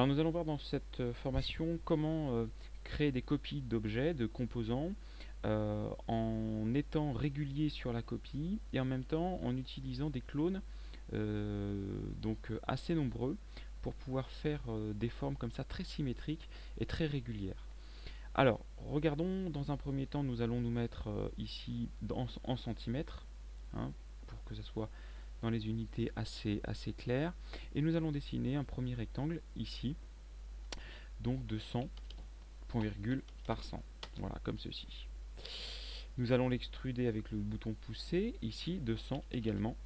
Alors nous allons voir dans cette formation comment créer des copies d'objets, de composants, en étant régulier sur la copie et en même temps en utilisant des clones assez nombreux pour pouvoir faire des formes comme ça très symétriques et très régulières. Alors, regardons dans un premier temps, nous allons nous mettre ici en centimètres, hein, pour que ce soit dans les unités assez claires. Et nous allons dessiner un premier rectangle ici, donc de 100, point virgule par 100. Voilà, comme ceci. Nous allons l'extruder avec le bouton poussé, ici, de 100 également.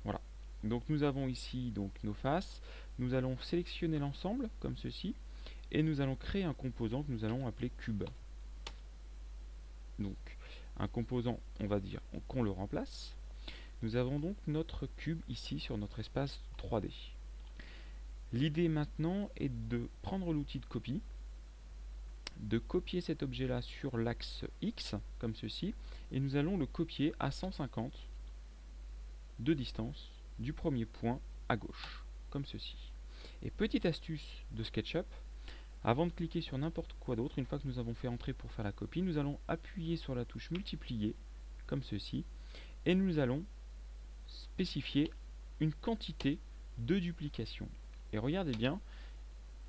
Voilà. Donc nous avons ici donc nos faces. Nous allons sélectionner l'ensemble, comme ceci. Et nous allons créer un composant que nous allons appeler cube. Donc, un composant, on va dire qu'on le remplace. Nous avons donc notre cube ici sur notre espace 3D. L'idée maintenant est de prendre l'outil de copie, de copier cet objet-là sur l'axe X, comme ceci, et nous allons le copier à 150 de distance du premier point à gauche, comme ceci. Et petite astuce de SketchUp, avant de cliquer sur n'importe quoi d'autre, une fois que nous avons fait entrer pour faire la copie, nous allons appuyer sur la touche multiplier, comme ceci, et nous allons spécifier une quantité de duplication. Et regardez bien,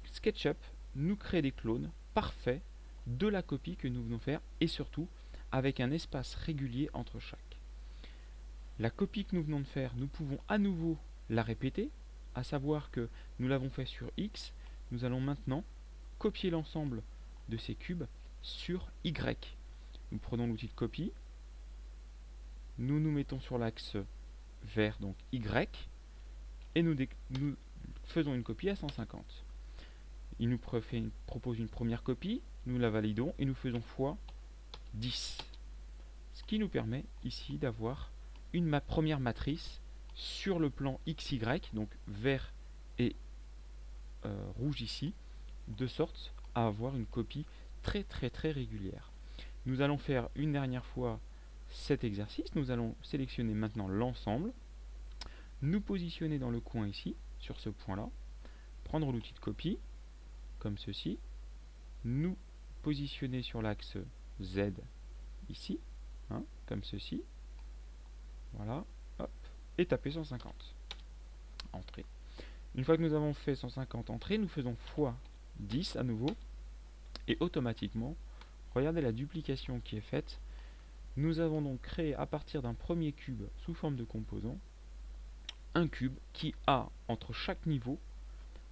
SketchUp nous crée des clones parfaits de la copie que nous venons faire et surtout avec un espace régulier entre chaque. La copie que nous venons de faire, nous pouvons à nouveau la répéter, à savoir que nous l'avons fait sur X, nous allons maintenant copier l'ensemble de ces cubes sur Y. Nous prenons l'outil de copie, nous nous mettons sur l'axe vers donc Y et nous faisons une copie à 150. Il nous propose une première copie, nous la validons et nous faisons x 10. Ce qui nous permet ici d'avoir une première matrice sur le plan XY, donc vert et rouge ici, de sorte à avoir une copie très régulière. Nous allons faire une dernière fois cet exercice. Nous allons sélectionner maintenant l'ensemble, nous positionner dans le coin ici, sur ce point-là, prendre l'outil de copie, comme ceci, nous positionner sur l'axe Z ici, hein, comme ceci, voilà, hop, et taper 150. Entrée. Une fois que nous avons fait 150 entrées, nous faisons x10 à nouveau, et automatiquement, regardez la duplication qui est faite. Nous avons donc créé à partir d'un premier cube sous forme de composant, un cube qui a entre chaque niveau,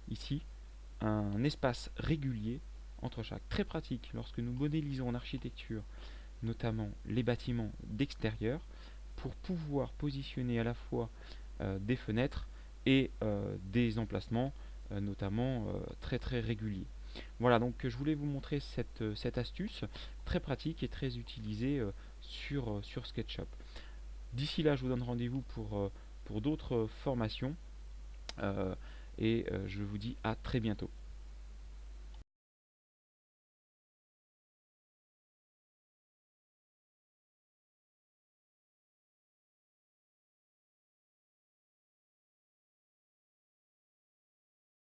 ici, un espace régulier entre chaque. Très pratique lorsque nous modélisons en architecture, notamment les bâtiments d'extérieur, pour pouvoir positionner à la fois des fenêtres et des emplacements, notamment très réguliers. Voilà, donc je voulais vous montrer cette astuce très pratique et très utilisée sur SketchUp. D'ici là, je vous donne rendez-vous pour d'autres formations et je vous dis à très bientôt.